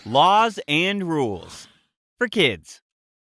Laws and rules. For kids,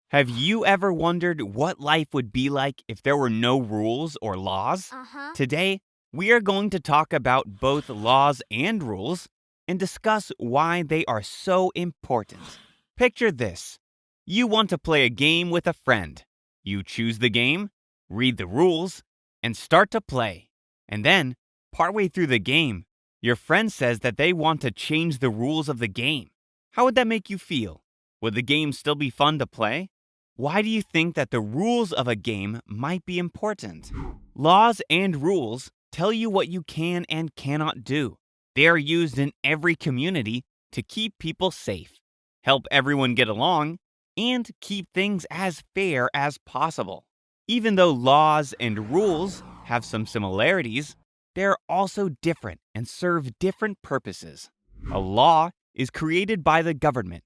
have you ever wondered what life would be like if there were no rules or laws? Uh-huh. Today, we are going to talk about both laws and rules and discuss why they are so important. Picture this. You want to play a game with a friend. You choose the game, read the rules, and start to play. And then, partway through the game, your friend says that they want to change the rules of the game. How would that make you feel? Would the game still be fun to play? Why do you think that the rules of a game might be important? Laws and rules tell you what you can and cannot do. They are used in every community to keep people safe, help everyone get along, and keep things as fair as possible. Even though laws and rules have some similarities, they're also different and serve different purposes. A law is created by the government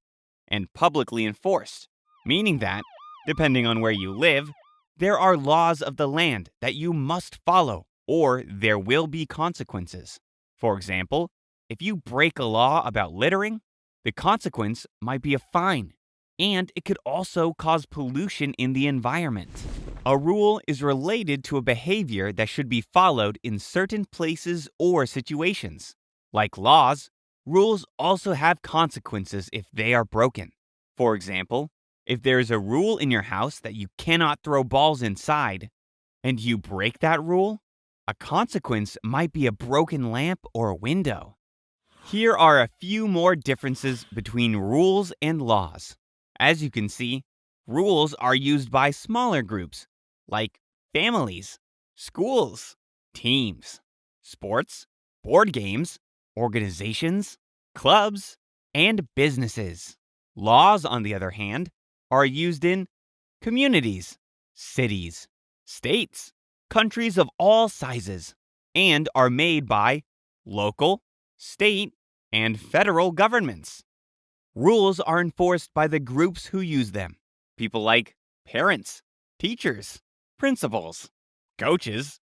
and publicly enforced, meaning that, depending on where you live, there are laws of the land that you must follow or there will be consequences. For example, if you break a law about littering, the consequence might be a fine, and it could also cause pollution in the environment. A rule is related to a behavior that should be followed in certain places or situations. Like laws, rules also have consequences if they are broken. For example, if there is a rule in your house that you cannot throw balls inside, and you break that rule, a consequence might be a broken lamp or a window. Here are a few more differences between rules and laws. As you can see, rules are used by smaller groups, like families, schools, teams, sports, board games, organizations, clubs, and businesses. Laws, on the other hand, are used in communities, cities, states, countries of all sizes, and are made by local, state, and federal governments. Rules are enforced by the groups who use them, people like parents, teachers, principals, coaches,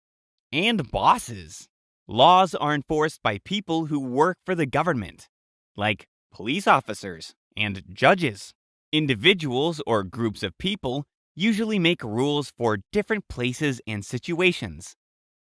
and bosses. Laws are enforced by people who work for the government, like police officers and judges. Individuals or groups of people usually make rules for different places and situations,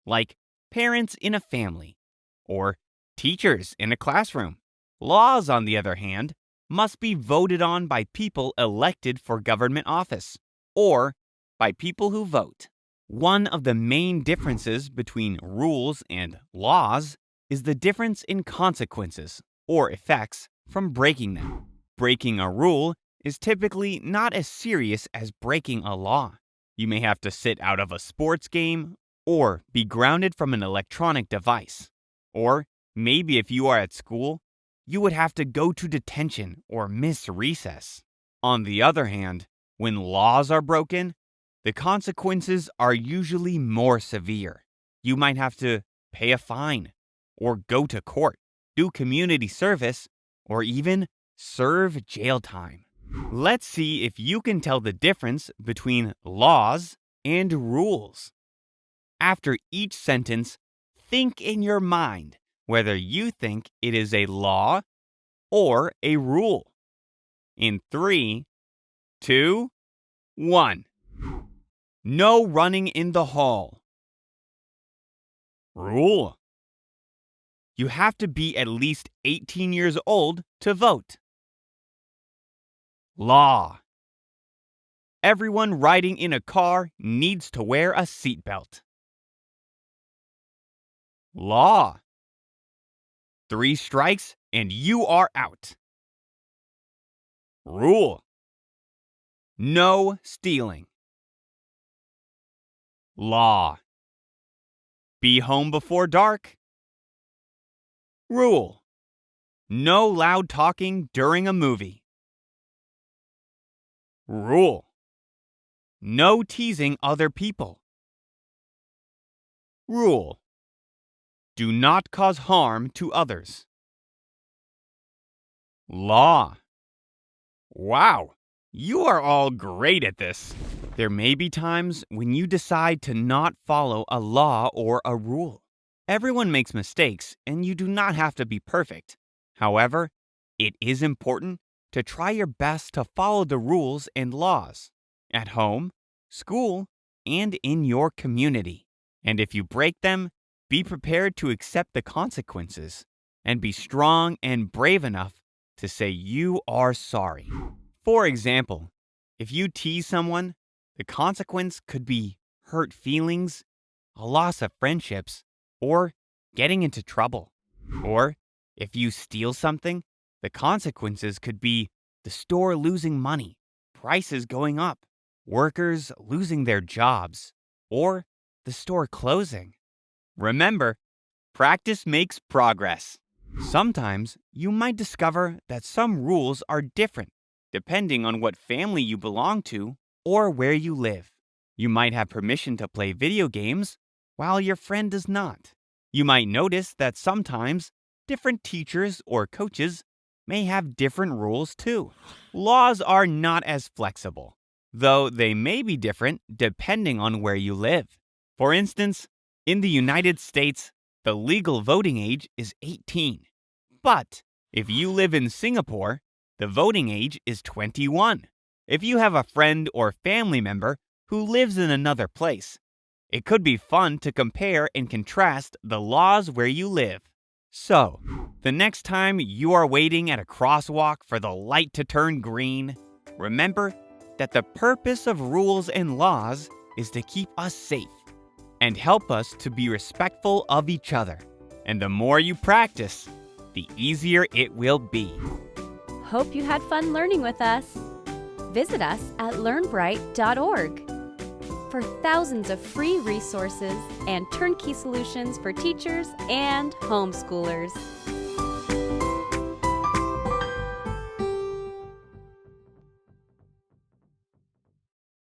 like parents in a family or teachers in a classroom. Laws, on the other hand, must be voted on by people elected for government office or by people who vote. One of the main differences between rules and laws is the difference in consequences or effects from breaking them. Breaking a rule is typically not as serious as breaking a law. You may have to sit out of a sports game or be grounded from an electronic device. Or maybe if you are at school, you would have to go to detention or miss recess. On the other hand, when laws are broken, the consequences are usually more severe. You might have to pay a fine, or go to court, do community service, or even serve jail time. Let's see if you can tell the difference between laws and rules. After each sentence, think in your mind whether you think it is a law or a rule. In 3, 2, 1. No running in the hall. Rule. You have to be at least 18 years old to vote. Law. Everyone riding in a car needs to wear a seatbelt. Law. 3 strikes and you are out. Rule. No stealing. Law. Be home before dark. Rule. No loud talking during a movie. Rule. No teasing other people. Rule. Do not cause harm to others. Law. Wow, you are all great at this. There may be times when you decide to not follow a law or a rule. Everyone makes mistakes, and you do not have to be perfect. However, it is important to try your best to follow the rules and laws at home, school, and in your community. And if you break them, be prepared to accept the consequences and be strong and brave enough to say you are sorry. For example, if you tease someone, the consequence could be hurt feelings, a loss of friendships, or getting into trouble. Or if you steal something, the consequences could be the store losing money, prices going up, workers losing their jobs, or the store closing. Remember, practice makes progress. Sometimes you might discover that some rules are different depending on what family you belong to or where you live. You might have permission to play video games while your friend does not. You might notice that sometimes different teachers or coaches may have different rules too. Laws are not as flexible, though they may be different depending on where you live. For instance, in the United States, the legal voting age is 18. But if you live in Singapore, the voting age is 21. If you have a friend or family member who lives in another place, it could be fun to compare and contrast the laws where you live. So, the next time you are waiting at a crosswalk for the light to turn green, remember that the purpose of rules and laws is to keep us safe and help us to be respectful of each other. And the more you practice, the easier it will be. Hope you had fun learning with us. Visit us at learnbright.org for thousands of free resources and turnkey solutions for teachers and homeschoolers.